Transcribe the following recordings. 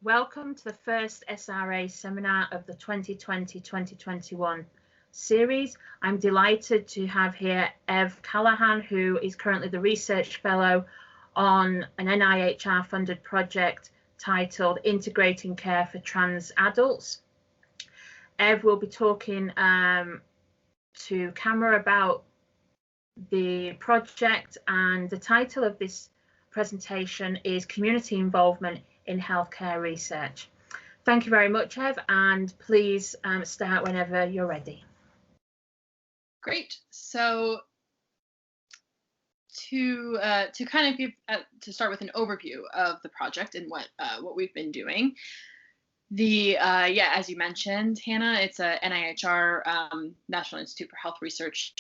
Welcome to the first SRA seminar of the 2020-2021 series. I'm delighted to have here Ev Callahan, who is currently the research fellow on an NIHR funded project titled Integrating Care for Trans Adults. Ev will be talking to camera about the project, and the title of this presentation is Community Involvement in Healthcare Research. Thank you very much, Ev, and please start whenever you're ready. Great. So to kind of give to start with an overview of the project and what we've been doing. As you mentioned, Hannah, it's a NIHR National Institute for Health Research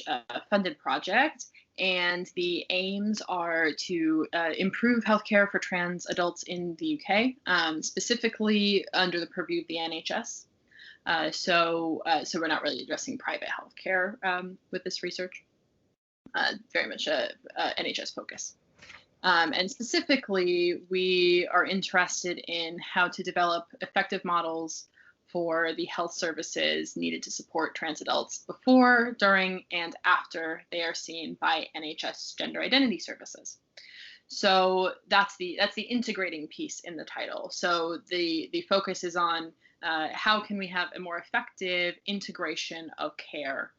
funded project, and the aims are to improve healthcare for trans adults in the UK, specifically under the purview of the NHS. So we're not really addressing private healthcare with this research. Very much a NHS focus. And specifically, we are interested in how to develop effective models for the health services needed to support trans adults before, during, and after they are seen by NHS gender identity services. So that's the integrating piece in the title. So the focus is on how can we have a more effective integration of care,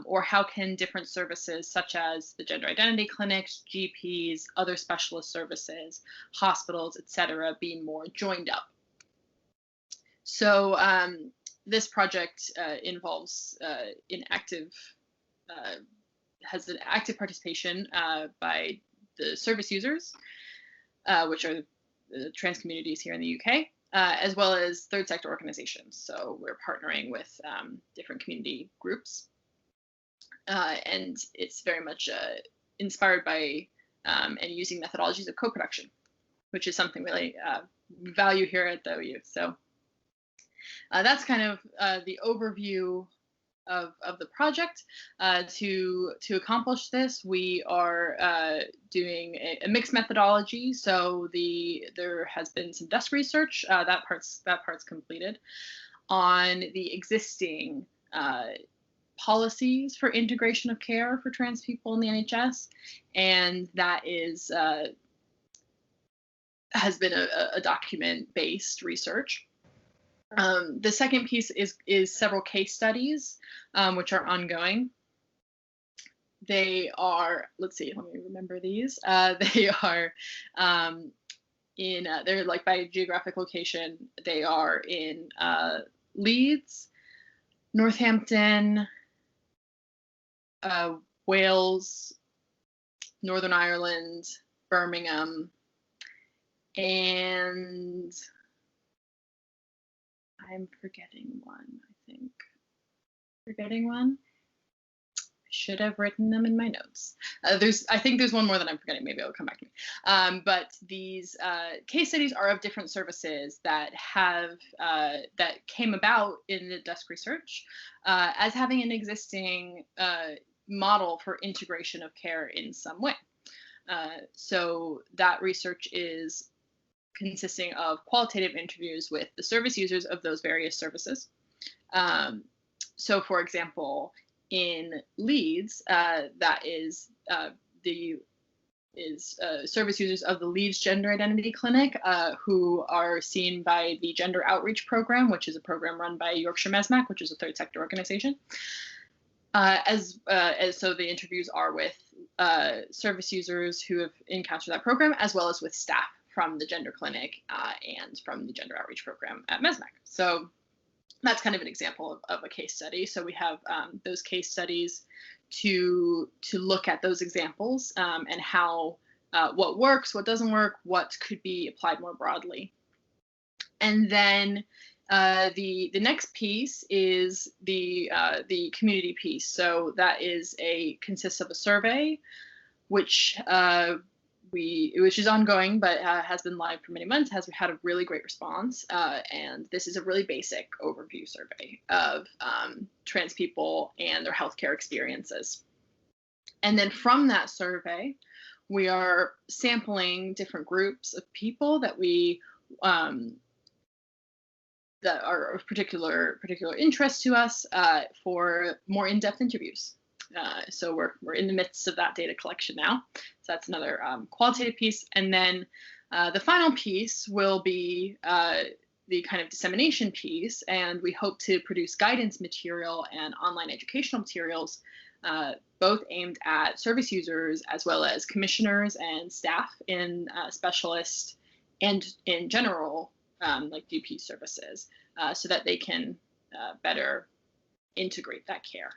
or how can different services such as the gender identity clinics, GPs, other specialist services, hospitals, etc., be more joined up. So this project involves has an active participation by the service users, which are the trans communities here in the UK, as well as third sector organizations. So we're partnering with different community groups. And it's very much inspired by and using methodologies of co-production, which is something really value here at the OU. So that's kind of the overview of the project. To accomplish this, we are doing a mixed methodology. So there has been some desk research, that part's completed, on the existing policies for integration of care for trans people in the NHS, and that has been a document-based research. The second piece is several case studies, which are ongoing. They are, let's see, let me remember these. They are they're like by geographic location. They are in Leeds, Northampton, Wales, Northern Ireland, Birmingham, and I'm forgetting one, I think. Forgetting one? I should have written them in my notes. I think there's one more that I'm forgetting. Maybe it'll come back to me. But these case studies are of different services that that came about in the desk research as having an existing model for integration of care in some way. So that research is consisting of qualitative interviews with the service users of those various services. So, for example, in Leeds, that is service users of the Leeds Gender Identity Clinic, who are seen by the Gender Outreach Program, which is a program run by Yorkshire MESMAC, which is a third sector organization. So the interviews are with service users who have encountered that program, as well as with staff from the gender clinic and from the gender outreach program at MESMAC. So that's kind of an example of a case study. So we have those case studies to look at those examples and how what works, what doesn't work, what could be applied more broadly. And then the next piece is the community piece. So that consists of a survey, which is ongoing, but has been live for many months, has had a really great response. And this is a really basic overview survey of trans people and their healthcare experiences. And then from that survey, we are sampling different groups of people that we that are of particular interest to us for more in-depth interviews. So we're in the midst of that data collection now. So that's another qualitative piece. And then the final piece will be the kind of dissemination piece, and we hope to produce guidance material and online educational materials, both aimed at service users as well as commissioners and staff in specialist and in general like DP services, so that they can better integrate that care.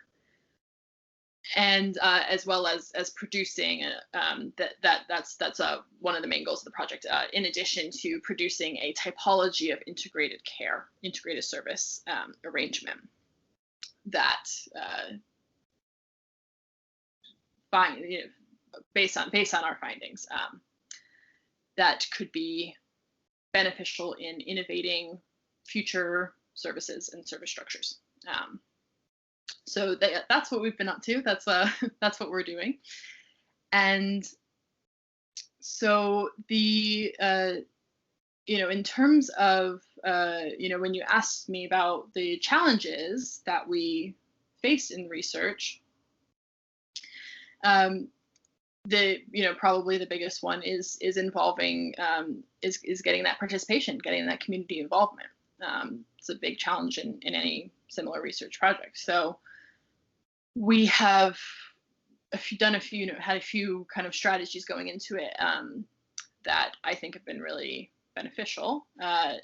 And as well as producing that's one of the main goals of the project, in addition to producing a typology of integrated care, integrated service arrangement that based on our findings, that could be beneficial in innovating future services and service structures. So that's what we've been up to. That's what we're doing. And so the in terms of when you asked me about the challenges that we face in research, probably the biggest one is involving is getting that participation, getting that community involvement. It's a big challenge in any similar research project. So we have had a few kind of strategies going into it that I think have been really beneficial.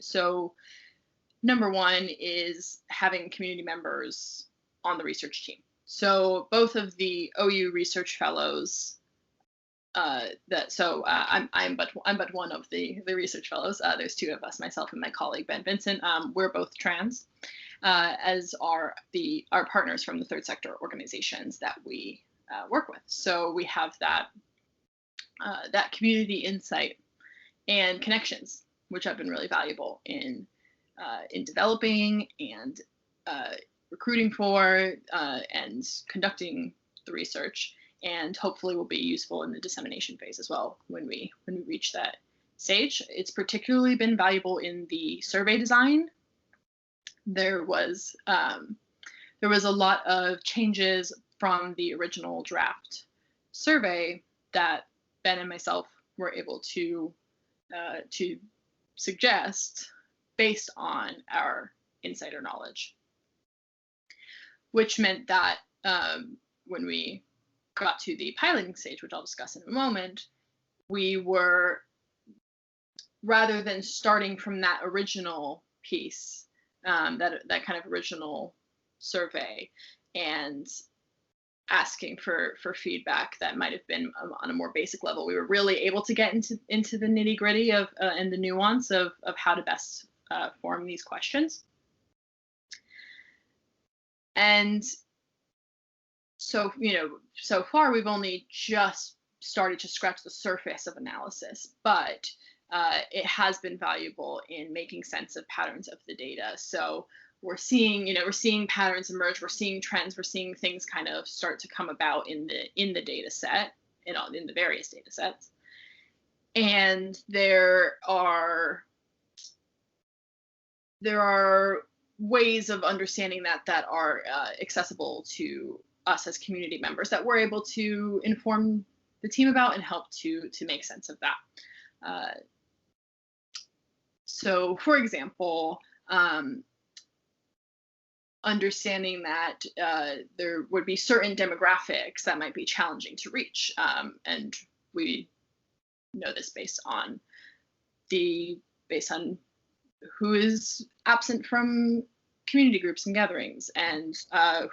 So number one is having community members on the research team. So both of the OU research fellows, I'm but one of the research fellows. There's two of us, myself and my colleague Ben Vincent. We're both trans, as are our partners from the third sector organizations that we work with. So we have that community insight and connections, which have been really valuable in developing and recruiting for and conducting the research, and hopefully will be useful in the dissemination phase as well when we reach that stage. It's particularly been valuable in the survey design. There was a lot of changes from the original draft survey that Ben and myself were able to suggest based on our insider knowledge, which meant that when we got to the piloting stage, which I'll discuss in a moment, we were, rather than starting from that original piece, that kind of original survey, and asking for feedback that might have been on a more basic level, we were really able to get into the nitty gritty of and the nuance of how to best form these questions. And so, so far we've only just started to scratch the surface of analysis, but it has been valuable in making sense of patterns of the data. So we're seeing patterns emerge, we're seeing trends, we're seeing things kind of start to come about in the data set, in the various data sets. And there are ways of understanding that are accessible to us as community members that we're able to inform the team about and help to make sense of that. So, for example, understanding that there would be certain demographics that might be challenging to reach, and we know this based on who is absent from community groups and gatherings, and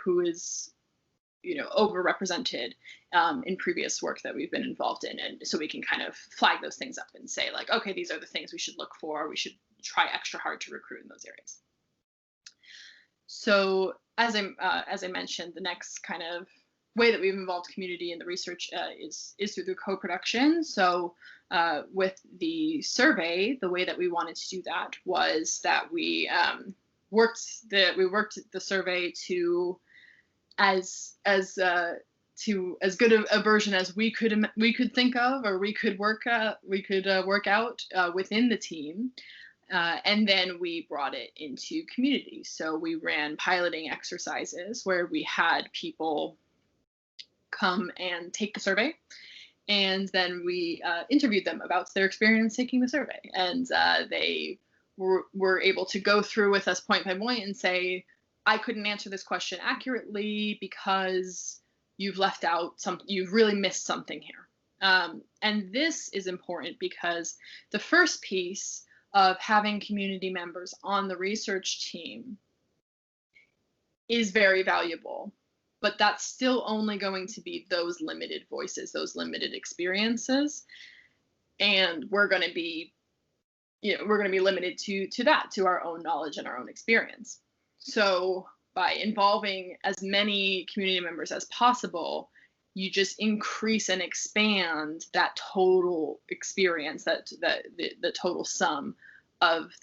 who is overrepresented in previous work that we've been involved in. And so we can kind of flag those things up and say, like, okay, these are the things we should look for. We should try extra hard to recruit in those areas. So as I mentioned, the next kind of way that we've involved community in the research is through the co-production. So with the survey, the way that we wanted to do that was that we worked the survey to as good a version as we could think of, or we could work out within the team, And then we brought it into community. So we ran piloting exercises where we had people come and take the survey. And then we interviewed them about their experience taking the survey. And they were able to go through with us point by point and say, I couldn't answer this question accurately because you've left out something, you've really missed something here. And this is important because the first piece of having community members on the research team is very valuable, but that's still only going to be those limited voices, those limited experiences. And we're going to be, limited to our own knowledge and our own experience. So by involving as many community members as possible, you just increase and expand that total experience, that the total sum of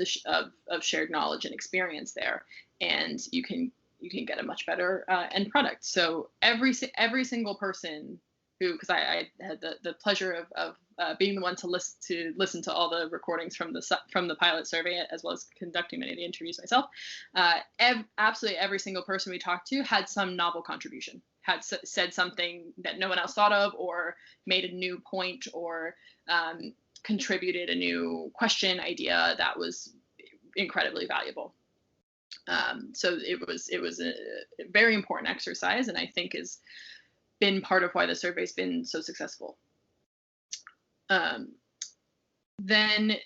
shared knowledge and experience there, and you can get a much better end product. So every single person who, because I had the pleasure of being the one to listen to all the recordings from the pilot survey, as well as conducting many of the interviews myself. Absolutely every single person we talked to had some novel contribution, had said something that no one else thought of, or made a new point, or contributed a new question idea that was incredibly valuable. So it was a very important exercise, and I think has been part of why the survey's been so successful. Then,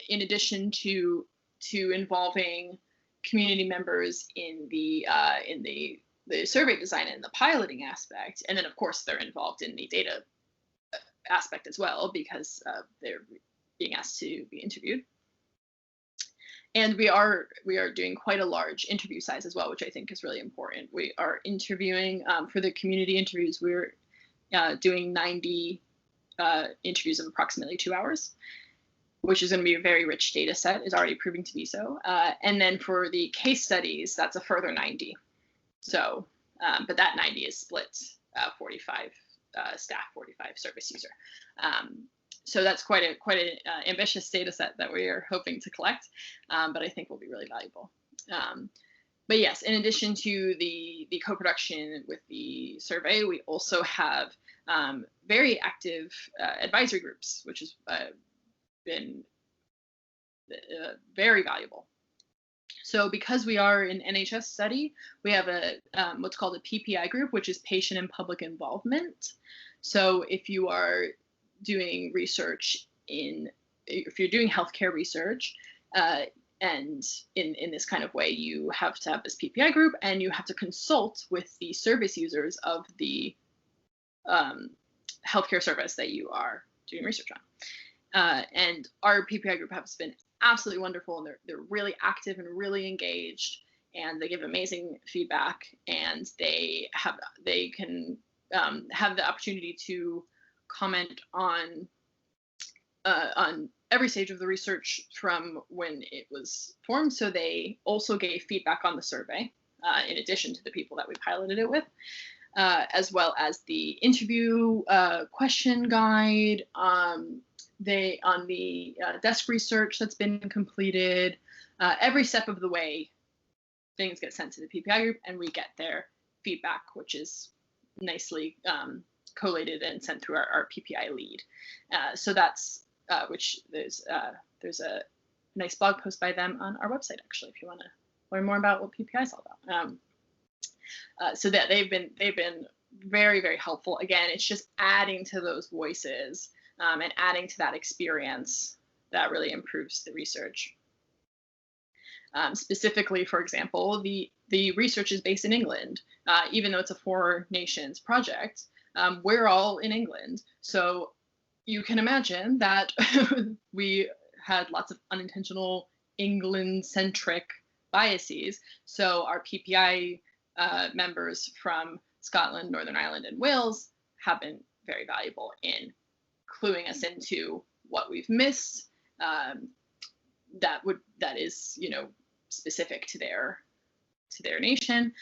in addition to involving community members in the survey design and the piloting aspect, and then of course they're involved in the data aspect as well, because they're being asked to be interviewed. And we are doing quite a large interview size as well, which I think is really important. We are interviewing for the community interviews. We're doing 90 interviews of approximately 2 hours, which is going to be a very rich data set, is already proving to be so. And then for the case studies, that's a further 90. So, but that 90 is split 45 staff, 45 service user. So that's quite an ambitious data set that we are hoping to collect, but I think will be really valuable. But yes, in addition to the co-production with the survey, we also have very active advisory groups, which has been very valuable. So because we are an NHS study, we have a what's called a PPI group, which is patient and public involvement. So if you are doing research if you're doing healthcare research, and in this kind of way, you have to have this PPI group, and you have to consult with the service users of the healthcare service that you are doing research on. And our PPI group has been absolutely wonderful, and they're really active and really engaged, and they give amazing feedback, and they can have the opportunity to comment on every stage of the research from when it was formed. So they also gave feedback on the survey, in addition to the people that we piloted it with, as well as the interview question guide, on the desk research that's been completed. Every step of the way, things get sent to the PPI group, and we get their feedback, which is nicely collated and sent through our PPI lead. So that's which there's a nice blog post by them on our website, actually, if you want to learn more about what PPI is all about. So that they've been very, very helpful. Again, it's just adding to those voices and adding to that experience that really improves the research. Specifically, for example, the research is based in England, even though it's a 4 nations project. We're all in England, so you can imagine that we had lots of unintentional England-centric biases. So our PPI members from Scotland, Northern Ireland, and Wales have been very valuable in cluing us into what we've missed. That is, specific to their nation,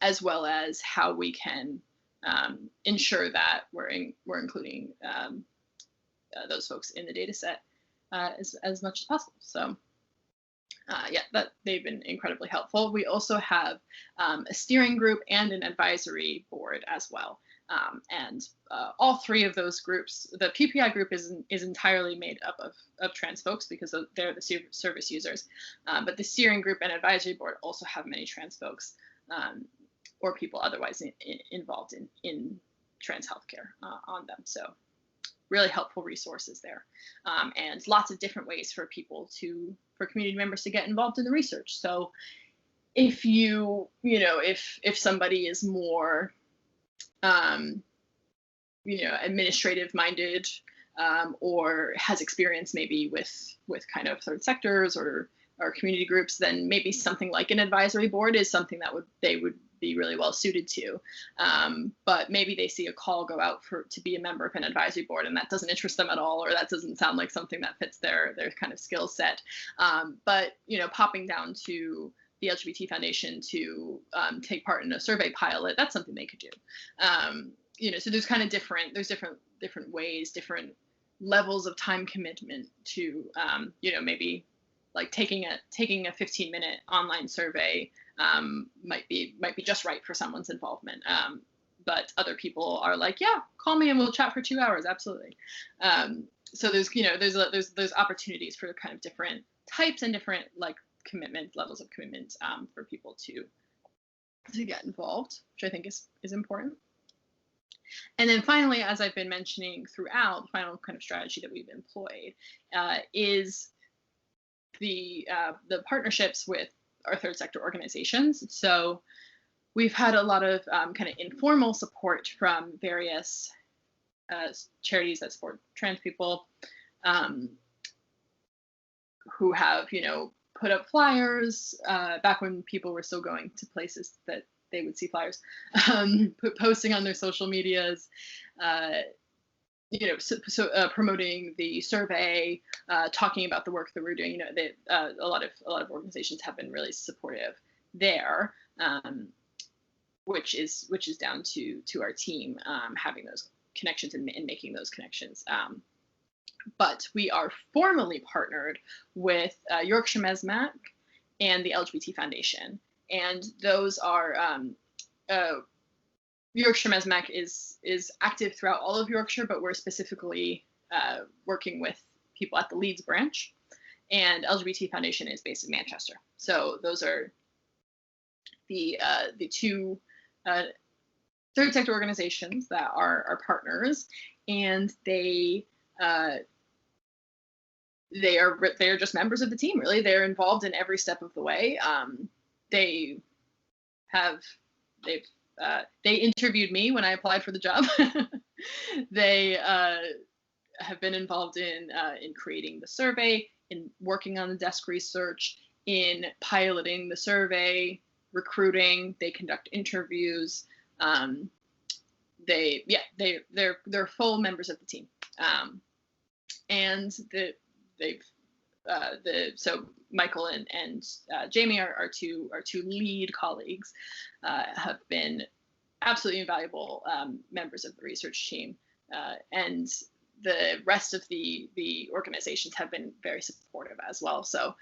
as well as how we can ensure that we're including those folks in the data set as much as possible. So yeah, that they've been incredibly helpful. We also have a steering group and an advisory board as well. And all three of those groups, the PPI group is entirely made up of trans folks because they're the service users. But the steering group and advisory board also have many trans folks or people otherwise involved in trans healthcare on them. So really helpful resources there, and lots of different ways for community members to get involved in the research. So if if somebody is more administrative minded, or has experience maybe with kind of third sectors or community groups, then maybe something like an advisory board is something that they would be really well suited to. But maybe they see a call go out to be a member of an advisory board, and that doesn't interest them at all, or that doesn't sound like something that fits their kind of skill set. But popping down to the LGBT Foundation to take part in a survey pilot, that's something they could do. So there's kind of different ways, different levels of time commitment to maybe like taking a 15-minute online survey might be just right for someone's involvement. But other people are like, yeah, call me and we'll chat for 2 hours. Absolutely. So there's opportunities for kind of different types and different levels of commitment for people to get involved, which I think is important. And then finally, as I've been mentioning throughout, the final kind of strategy that we've employed is the partnerships with our third sector organizations. So we've had a lot of kind of informal support from various charities that support trans people, who have put up flyers back when people were still going to places that they would see flyers, posting on their social medias, promoting the survey, talking about the work that we're doing. A lot of organizations have been really supportive there, which is down to our team having those connections and making those connections. But we are formally partnered with Yorkshire MESMAC and the LGBT Foundation. And those are, Yorkshire MESMAC is active throughout all of Yorkshire, but we're specifically working with people at the Leeds branch. And LGBT Foundation is based in Manchester. So those are the two third sector organizations that are our partners, and they are just members of the team. Really, they're involved in every step of the way. They interviewed me when I applied for the job. They have been involved in creating the survey, in working on the desk research, in piloting the survey, recruiting. They conduct interviews. They're full members of the team. And so Michael and Jamie, our two lead colleagues, have been absolutely invaluable members of the research team, and the rest of the organizations have been very supportive as well. So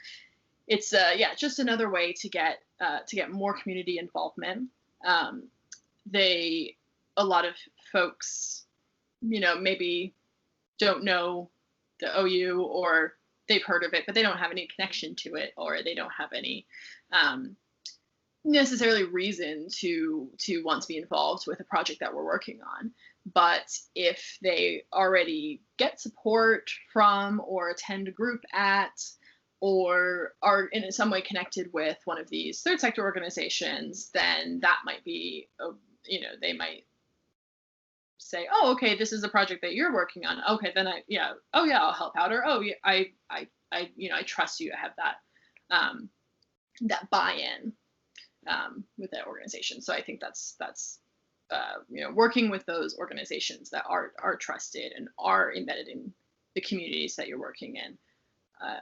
it's just another way to get more community involvement. A lot of folks, maybe don't know the OU, or they've heard of it, but they don't have any connection to it, or they don't have any necessarily reason to want to be involved with a project that we're working on. But if they already get support from, or attend a group at, or are in some way connected with one of these third sector organizations, then that might be, they might say, oh, okay, this is a project that you're working on. Okay, then I'll help out. Or, oh, yeah, I trust you to have that buy-in with that organization. So I think that's working with those organizations that are trusted and are embedded in the communities that you're working in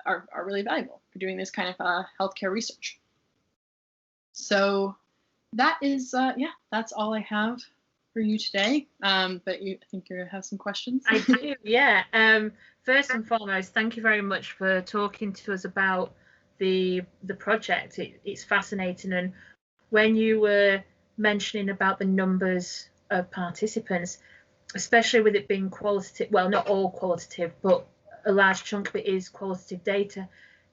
are really valuable for doing this kind of healthcare research. So that is, that's all I have for you today. But I think you have some questions. I do, yeah. First and foremost, thank you very much for talking to us about the project. It's fascinating, and when you were mentioning about the numbers of participants, especially with it being qualitative, well, not all qualitative, but a large chunk of it is qualitative data,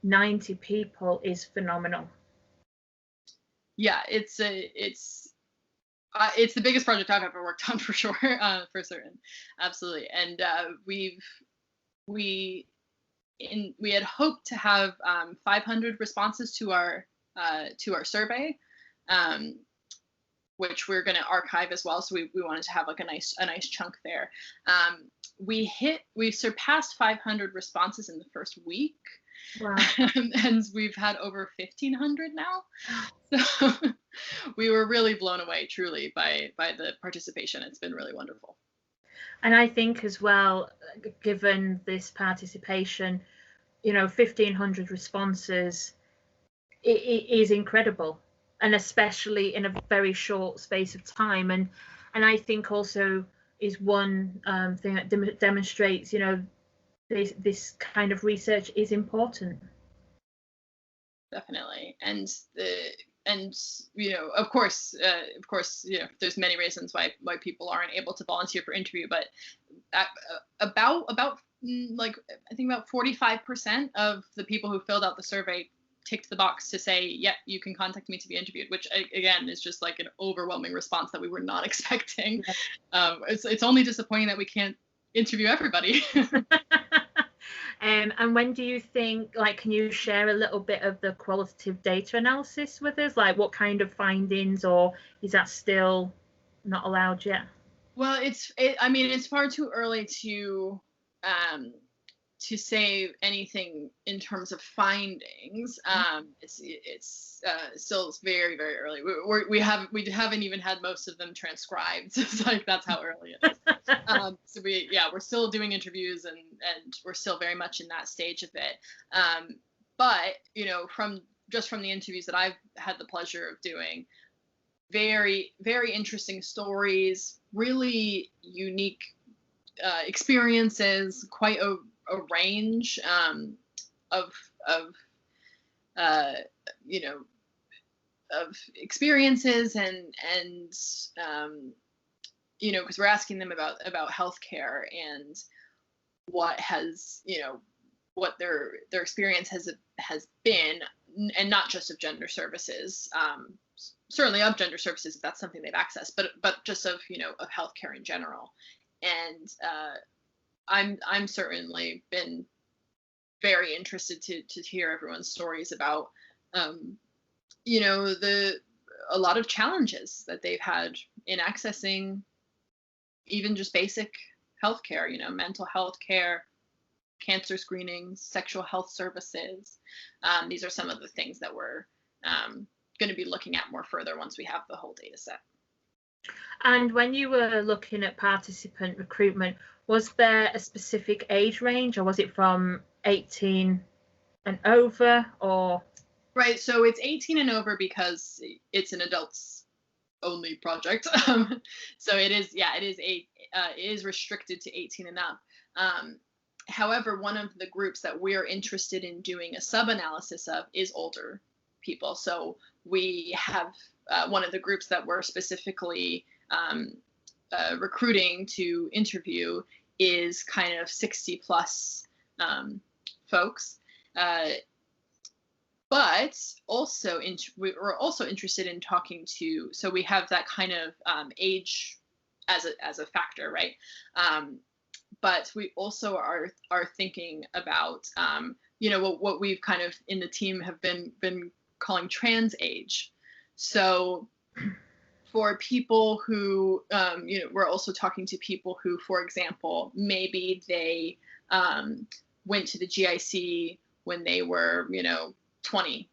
90 people is phenomenal. Yeah, it's the biggest project I've ever worked on for sure, for certain, absolutely. And we had hoped to have 500 responses to our survey, which we're going to archive as well. So we wanted to have like a nice chunk there. We surpassed 500 responses in the first week. Wow. And we've had over 1,500 now. So we were really blown away, truly, by the participation. It's been really wonderful. And I think as well, given this participation, 1,500 responses, it is incredible, and especially in a very short space of time. And I think also is one thing that demonstrates, this kind of research is important. Definitely. And of course, there's many reasons why people aren't able to volunteer for interview, but about like I think about 45% of the people who filled out the survey ticked the box to say, yeah, you can contact me to be interviewed, which again is just like an overwhelming response that we were not expecting. Yeah. It's only disappointing that we can't interview everybody. And when do you think, can you share a little bit of the qualitative data analysis with us? Like what kind of findings, or is that still not allowed yet? Well, it's far too early to say anything in terms of findings. It's still very, very early. We haven't even had most of them transcribed. It's like, that's how early it is. So we're still doing interviews and we're still very much in that stage of it. But from the interviews that I've had the pleasure of doing, very, very interesting stories, really unique experiences, quite a range of experiences and because we're asking them about healthcare and what their experience has been, and not just of gender services, certainly of gender services if that's something they've accessed, but just of of healthcare in general. And I'm certainly been very interested to hear everyone's stories about a lot of challenges that they've had in accessing even just basic healthcare, mental health care, cancer screenings, sexual health services. These are some of the things that we're going to be looking at more further once we have the whole data set. And when you were looking at participant recruitment, was there a specific age range, or was it from 18 and over, or? Right, so it's 18 and over because it's an adults only project. So it is restricted to 18 and up. However, one of the groups that we're interested in doing a sub-analysis of is older people. So we have one of the groups that we're specifically recruiting to interview is kind of 60 plus folks. But also we're also interested in talking to, so we have that kind of age as a factor, right? But we also are thinking about what we've kind of in the team have been calling trans age. So for people who we're also talking to people who, for example, maybe they went to the GIC when they were 20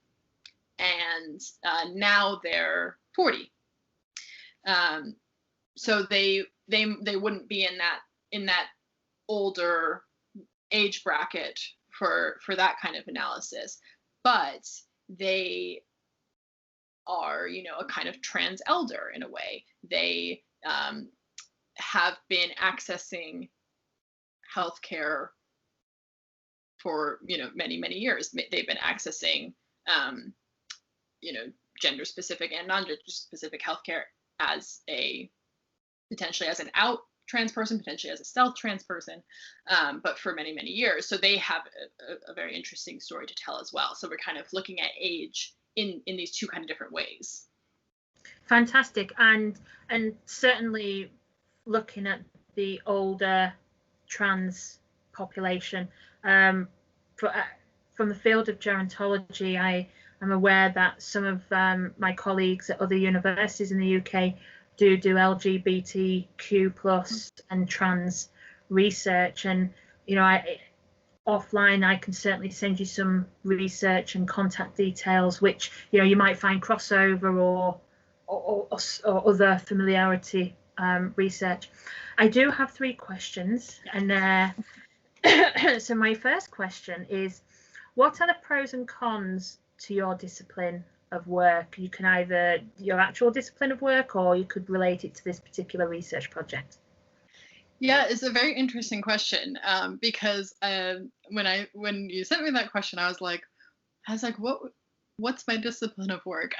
and now they're 40. So they wouldn't be in that older age bracket for that kind of analysis, but they are a kind of trans elder in a way. They have been accessing healthcare for, many years. They've been accessing, gender specific and non-gender specific healthcare as potentially as an out trans person, potentially as a stealth trans person, but for many years. So they have a very interesting story to tell as well. So we're kind of looking at age in these two kind of different ways. Fantastic. And certainly looking at the older trans population, from the field of gerontology, I am aware that some of my colleagues at other universities in the UK do LGBTQ plus and trans research, and offline I can certainly send you some research and contact details which you might find crossover or other familiarity research. I do have 3 questions, and so my first question is, what are the pros and cons to your discipline of work? You can either your actual discipline of work, or you could relate it to this particular research project. Yeah, it's a very interesting question, because when you sent me that question, I was like, what's my discipline of work?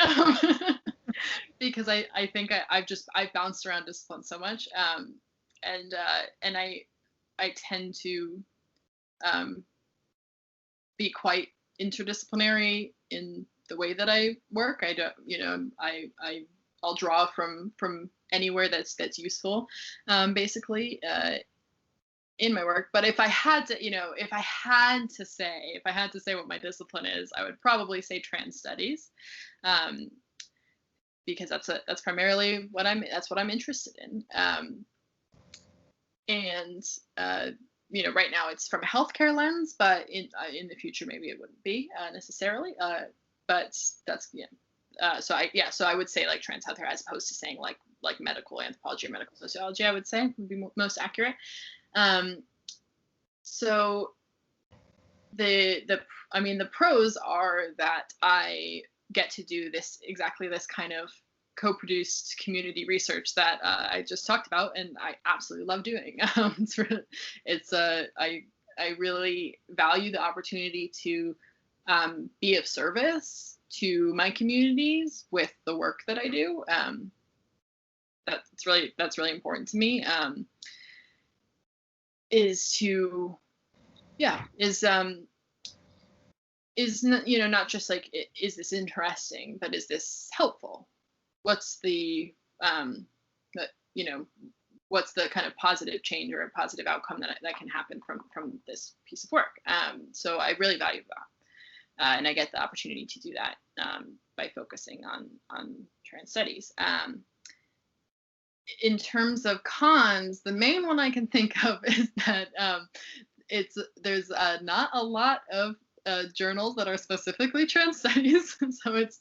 Because I think I've bounced around discipline so much, and I tend to be quite interdisciplinary in the way that I work. I don't, I'll draw from anywhere that's useful, basically, in my work. But if I had to say what my discipline is, I would probably say trans studies, because that's primarily what I'm interested in. Right now it's from a healthcare lens, but in the future maybe it wouldn't be necessarily. But that's so I would say like trans healthcare, as opposed to saying like medical anthropology or medical sociology, I would say would be most accurate. So the pros are that I get to do exactly this kind of co-produced community research that I just talked about, and I absolutely love doing. I really value the opportunity to be of service to my communities with the work that I do. That's really important to me. Not just like, is this interesting, but is this helpful? What's the what's the kind of positive change or a positive outcome that can happen from this piece of work? So I really value that, and I get the opportunity to do that by focusing on trans studies. In terms of cons, the main one I can think of is that there's not a lot of journals that are specifically trans studies, so it's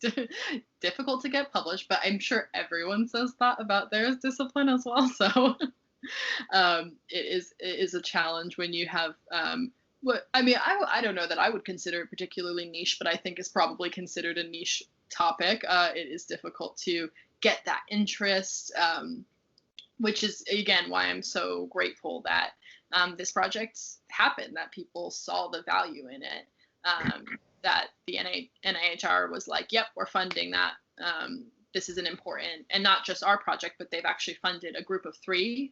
difficult to get published. But I'm sure everyone says that about their discipline as well. So it is a challenge when you have I don't know that I would consider it particularly niche, but I think it's probably considered a niche topic. It is difficult to get that interest, which is again why I'm so grateful that this project happened, that people saw the value in it. That the NIHR was like, yep, we're funding that. This is an important, and not just our project, but they've actually funded a group of 3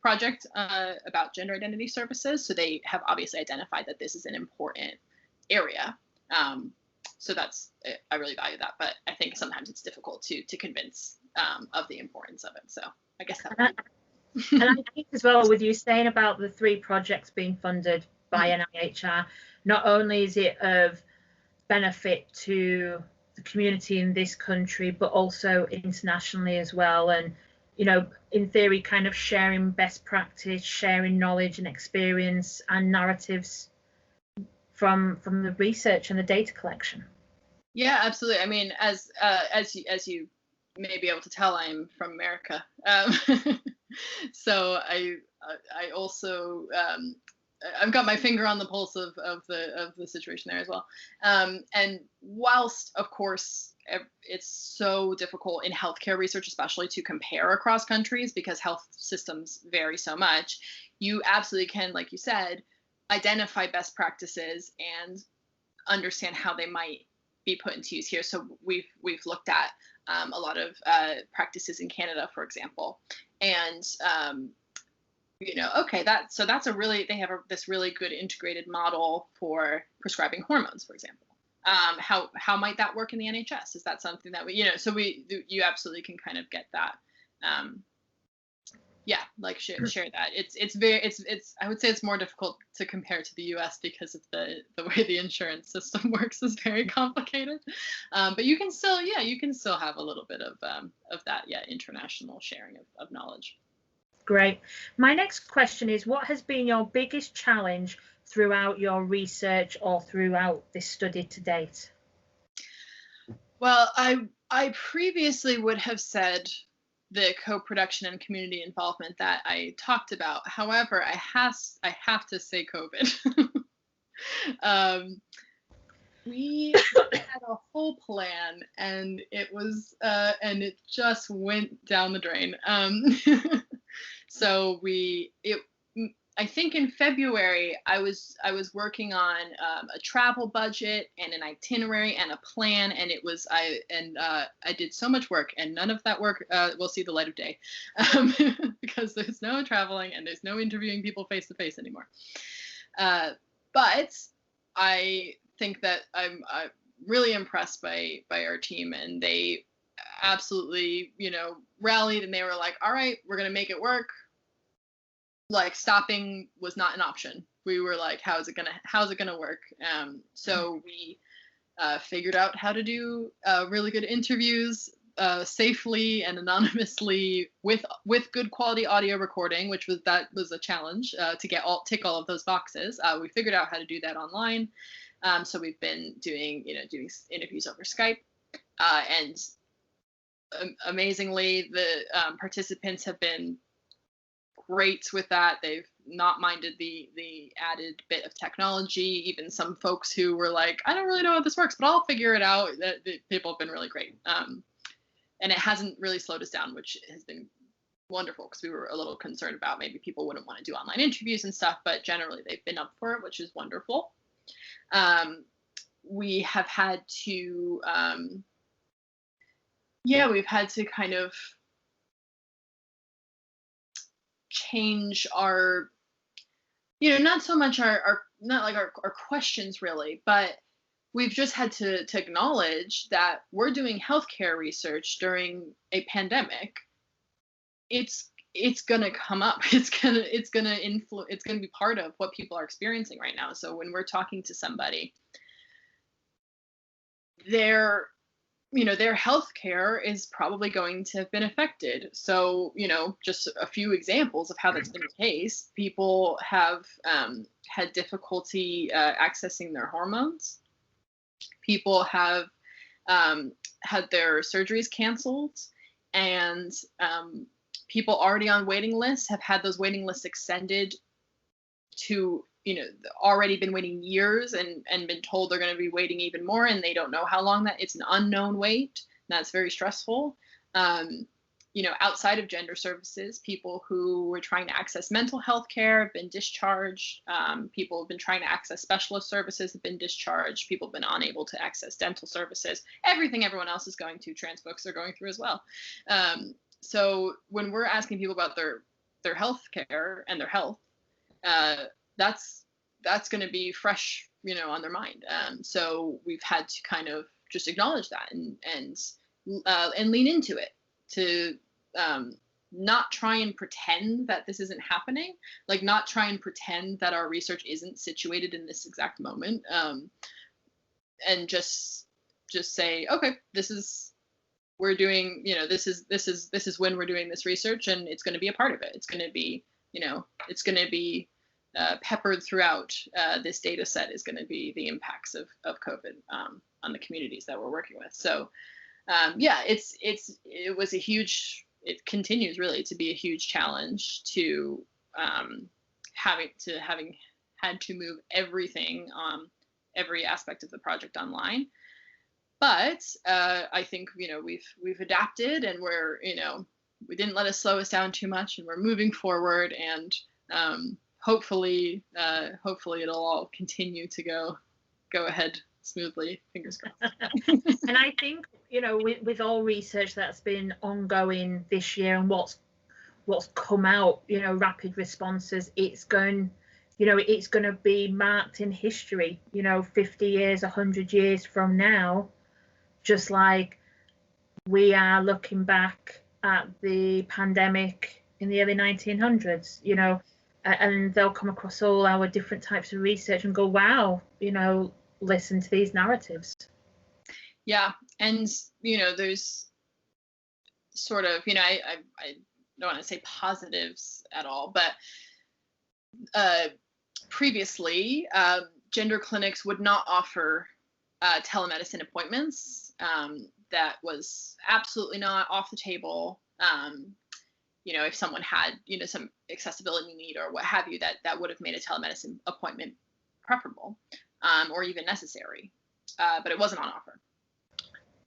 project about gender identity services. So they have obviously identified that this is an important area. So I really value that, but I think sometimes it's difficult to convince of the importance of it. So I guess that. And I think as well, with you saying about the 3 projects being funded by NIHR, not only is it of benefit to the community in this country, but also internationally as well. And, in theory, kind of sharing best practice, sharing knowledge and experience and narratives from the research and the data collection. Yeah, absolutely. I mean, as you may be able to tell, I'm from America. So I also I've got my finger on the pulse of the situation there as well. And whilst, of course, it's so difficult in healthcare research, especially to compare across countries because health systems vary so much, you absolutely can, like you said, identify best practices and understand how they might be put into use here. So we've looked at a lot of practices in Canada, for example, and okay, that's they have this really good integrated model for prescribing hormones, for example. How might that work in the NHS? Is that something that you absolutely can kind of get that. Share that. It's I would say it's more difficult to compare to the US because of the way the insurance system works is very complicated. But you can still have a little bit of that international sharing of knowledge. Great. My next question is, what has been your biggest challenge throughout your research or throughout this study to date? Well, I previously would have said the co-production and community involvement that I talked about. However, I have to say COVID. We had a whole plan, and it just went down the drain. So I think in February I was working on a travel budget and an itinerary and a plan, and I did so much work, and none of that work will see the light of day because there's no traveling and there's no interviewing people face to face anymore. But I think that I'm really impressed by our team, and they absolutely rallied, and they were like, all right, we're gonna make it work. Like, stopping was not an option. We were like, how's it gonna work? So we figured out how to do really good interviews safely and anonymously with good quality audio recording, which was a challenge to tick all of those boxes. We figured out how to do that online. So we've been doing interviews over Skype, and amazingly, the participants have been great with that. They've not minded the added bit of technology. Even some folks who were like, I don't really know how this works, but I'll figure it out. The people have been really great. And it hasn't really slowed us down, which has been wonderful, because we were a little concerned about maybe people wouldn't want to do online interviews and stuff, but generally they've been up for it, which is wonderful. We have had to, we've had to kind of change our, not so much our questions really, but we've just had to acknowledge that we're doing healthcare research during a pandemic. It's gonna come up. It's gonna be part of what people are experiencing right now. So when we're talking to somebody, their healthcare is probably going to have been affected. So, just a few examples of how that's been the case. People have had difficulty accessing their hormones. People have had their surgeries canceled, and people already on waiting lists have had those waiting lists extended to, already been waiting years and been told they're going to be waiting even more, and they don't know how long it's an unknown wait. And that's very stressful. Outside of gender services, people who were trying to access mental health care have been discharged. People have been trying to access specialist services have been discharged. People have been unable to access dental services. Everything everyone else is going to, trans folks are going through as well. So when we're asking people about their health care and their health, that's going to be fresh, on their mind. So we've had to kind of just acknowledge that and lean into it, to not try and pretend that this isn't happening, like not try and pretend that our research isn't situated in this exact moment, and just say, okay, this is we're doing, this is when we're doing this research, and it's going to be a part of it. It's going to be, it's going to be peppered throughout. This data set is going to be the impacts of COVID on the communities that we're working with. So it continues really to be a huge challenge to having had to move everything, every aspect of the project online. But I think, we've adapted, and we're, we didn't let it slow us down too much, and we're moving forward, and hopefully it'll all continue to go ahead smoothly. Fingers crossed. And I think, with all research that's been ongoing this year and what's come out, rapid responses, it's going to be marked in history, 50 years, 100 years from now, just like we are looking back at the pandemic in the early 1900s, and they'll come across all our different types of research and go, wow, listen to these narratives. Yeah. And, there's sort of, I don't want to say positives at all, but previously, gender clinics would not offer telemedicine appointments. That was absolutely not off the table. If someone had, some accessibility need or what have you, that would have made a telemedicine appointment preferable, or even necessary, but it wasn't on offer.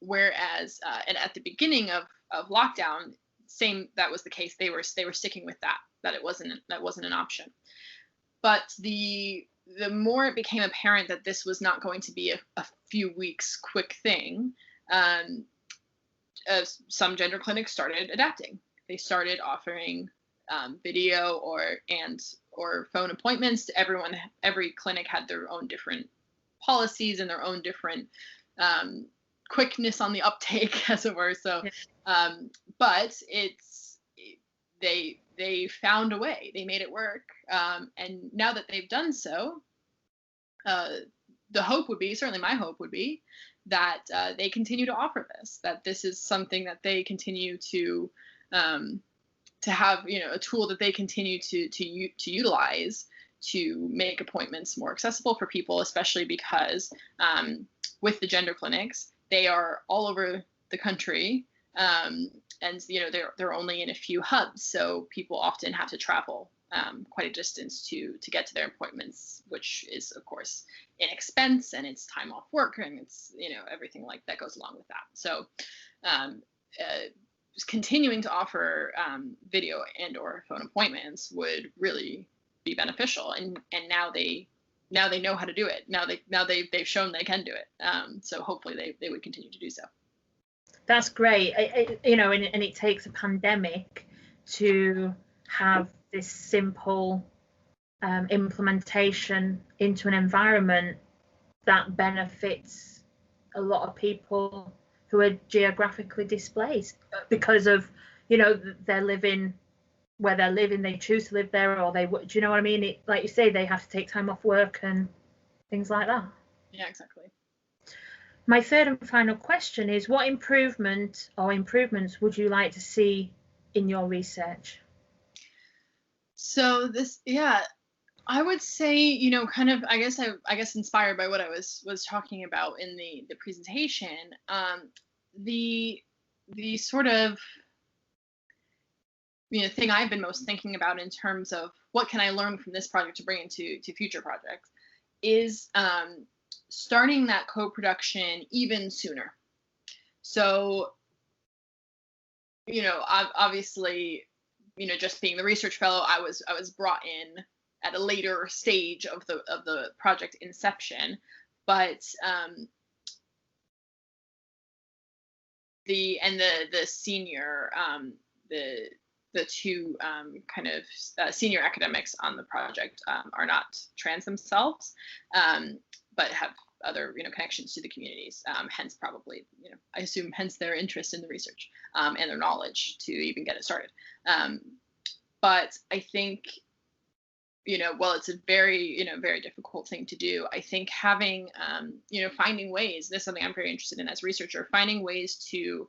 Whereas, and at the beginning of lockdown, that was the case. They were sticking with that it wasn't an option. But the more it became apparent that this was not going to be a few weeks quick thing, some gender clinics started adapting. They started offering video or phone appointments to everyone. Every clinic had their own different policies and their own different quickness on the uptake, as it were. So, but they found a way. They made it work. And now that they've done so, the hope would be, certainly my hope would be, that they continue to offer this, that this is something that they continue to have, a tool that they continue to utilize to make appointments more accessible for people, especially because with the gender clinics, they are all over the country, and they're only in a few hubs, so people often have to travel quite a distance to get to their appointments, which is of course an expense, and it's time off work, and it's everything like that goes along with that. So continuing to offer video and or phone appointments would really be beneficial, and now they know how to do it. Now they've shown they can do it. So hopefully they would continue to do so. That's great. And it takes a pandemic to have this simple implementation into an environment that benefits a lot of people who are geographically displaced because of, they're living where they're living, they choose to live there, or do you know what I mean? Like you say, they have to take time off work and things like that. Yeah, exactly. My third and final question is, what improvement or improvements would you like to see in your research? So I would say, kind of, I guess inspired by what I was talking about in the presentation, the sort of, thing I've been most thinking about in terms of what can I learn from this project to bring into future projects is starting that co-production even sooner. So, obviously, just being the research fellow, I was brought in at a later stage of the project inception, but the senior the two kind of senior academics on the project are not trans themselves, but have other connections to the communities, hence probably I assume hence their interest in the research and their knowledge to even get it started. But I think while it's a very very difficult thing to do, I think having finding ways, this is something I'm very interested in as a researcher, finding ways to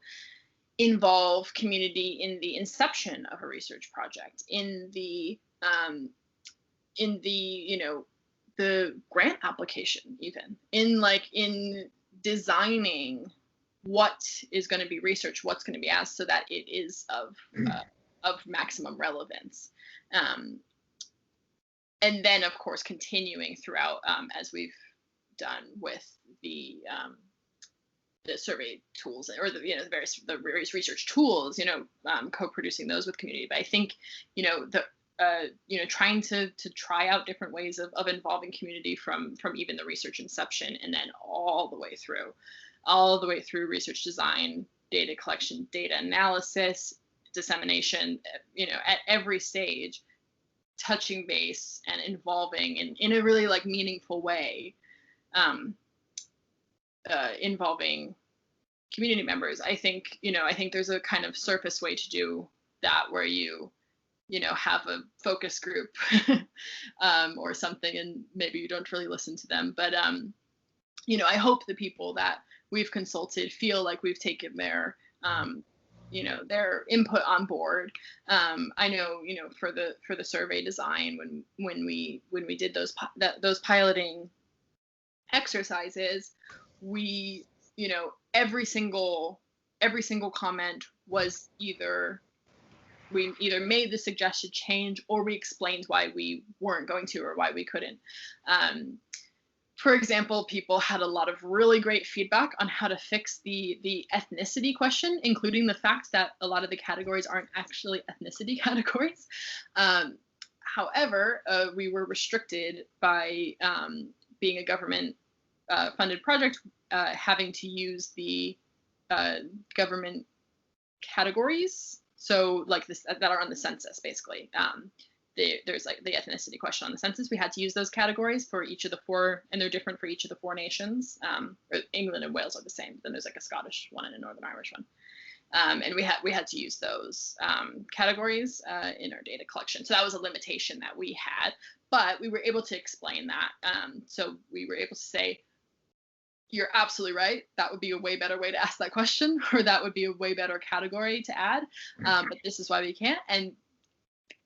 involve community in the inception of a research project, in the the grant application, even in designing what is going to be researched, what's going to be asked, so that it is of maximum relevance. and then of course continuing throughout, as we've done with the survey tools, or the various research tools, co-producing those with community. But I think, trying to try out different ways of involving community from even the research inception, and then all the way through research design, data collection, data analysis, dissemination, at every stage, touching base and involving in a really like meaningful way, involving community members. I think there's a kind of surface way to do that, where you have a focus group or something, and maybe you don't really listen to them. But I hope the people that we've consulted feel like we've taken their input on board. I know, for the survey design, when we did those piloting exercises, we, every single comment was we either made the suggested change, or we explained why we weren't going to, or why we couldn't. For example, people had a lot of really great feedback on how to fix the ethnicity question, including the fact that a lot of the categories aren't actually ethnicity categories. However, we were restricted by being a government funded project, having to use the government categories. So like this, that are on the census, basically. There's like the ethnicity question on the census. We had to use those categories for each of the four, and they're different for each of the four nations. England and Wales are the same. Then there's like a Scottish one and a Northern Irish one. And we had to use those categories in our data collection. So that was a limitation that we had, but we were able to explain that. So we were able to say, you're absolutely right. That would be a way better way to ask that question, or that would be a way better category to add. But this is why we can't. And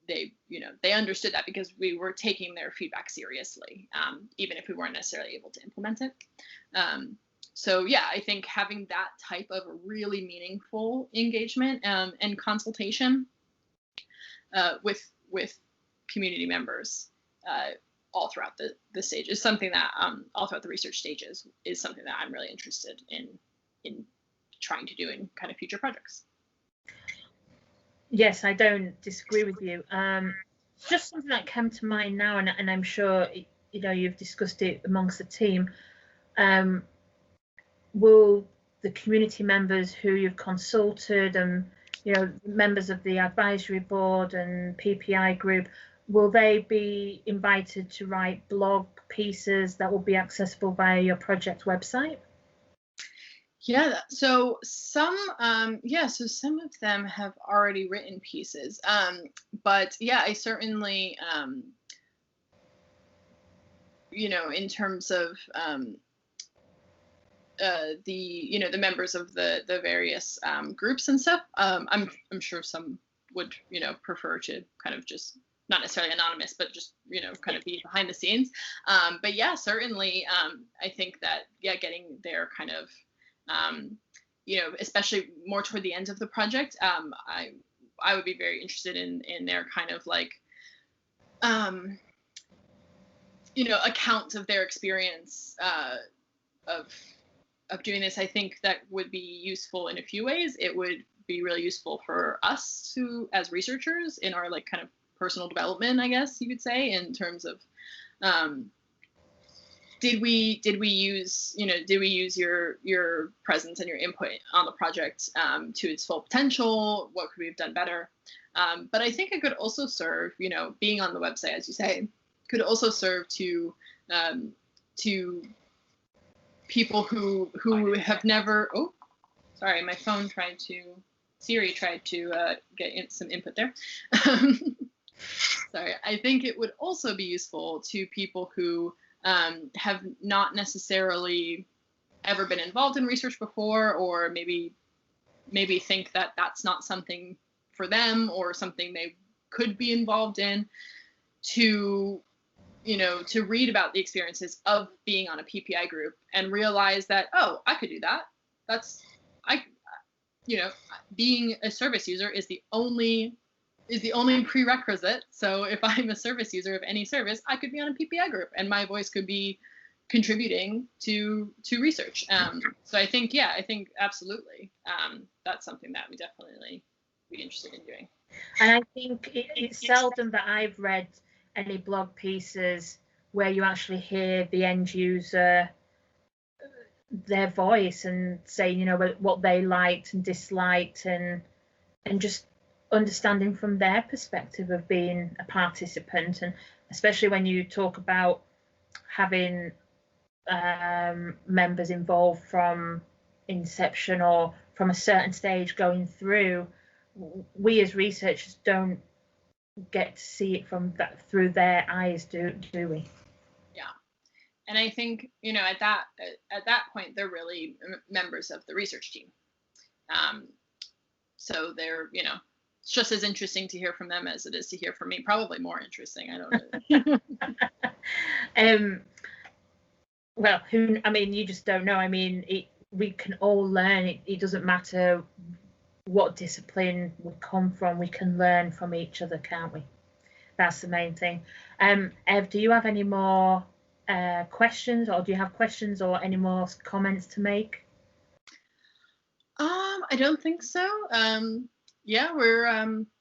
they understood that, because we were taking their feedback seriously, even if we weren't necessarily able to implement it. So yeah, I think having that type of really meaningful engagement and consultation with community members all throughout the stage is something that all throughout the research stages is something that I'm really interested in trying to do in kind of future projects. Yes, I don't disagree with you. Just something that came to mind now, and I'm sure you've discussed it amongst the team. Will the community members who you've consulted, and members of the advisory board and PPI group, will they be invited to write blog pieces that will be accessible via your project website? Yeah, so some of them have already written pieces, but yeah, I certainly, in terms of the members of the various groups and stuff, I'm sure some would prefer to kind of just not necessarily anonymous, but just kind of be behind the scenes. But yeah, certainly, I think that getting their kind of especially more toward the end of the project, I would be very interested in their kind of like, account of their experience of doing this. I think that would be useful in a few ways. It would be really useful for us as researchers in our like kind of personal development, I guess you could say, in terms of, did we use your presence and your input on the project to its full potential? What could we have done better? But I think it could also serve, being on the website, as you say, could also serve to people who have never. Oh, sorry, my phone Siri tried to get some input there. Sorry, I think it would also be useful to people who have not necessarily ever been involved in research before, or maybe think that that's not something for them or something they could be involved in, to read about the experiences of being on a PPI group and realize that, oh, I could do that. Being a service user is the only is the only prerequisite. So if I'm a service user of any service, I could be on a PPI group and my voice could be contributing to research. So I think absolutely that's something that we definitely be interested in doing. And I think it's seldom that I've read any blog pieces where you actually hear the end user, their voice, and saying, you know, what they liked and disliked, and just understanding from their perspective of being a participant. And especially when you talk about having members involved from inception or from a certain stage going through, we as researchers don't get to see it from that through their eyes, do we? Yeah, and I think, you know, at that point they're really members of the research team. So they're, you know, it's just as interesting to hear from them as it is to hear from me. Probably more interesting. I don't know. Well, you just don't know. I mean, we can all learn. It doesn't matter what discipline we come from. We can learn from each other, can't we? That's the main thing. Ev, do you have any more questions, or do you have questions or any more comments to make? I don't think so. Yeah, we're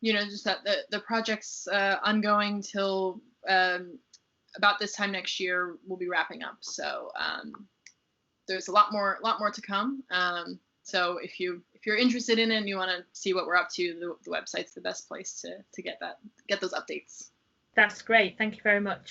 you know, just that the project's ongoing till about this time next year. We'll be wrapping up. So there's a lot more to come. So if you're interested in it and you want to see what we're up to, the website's the best place to get those updates. That's great. Thank you very much.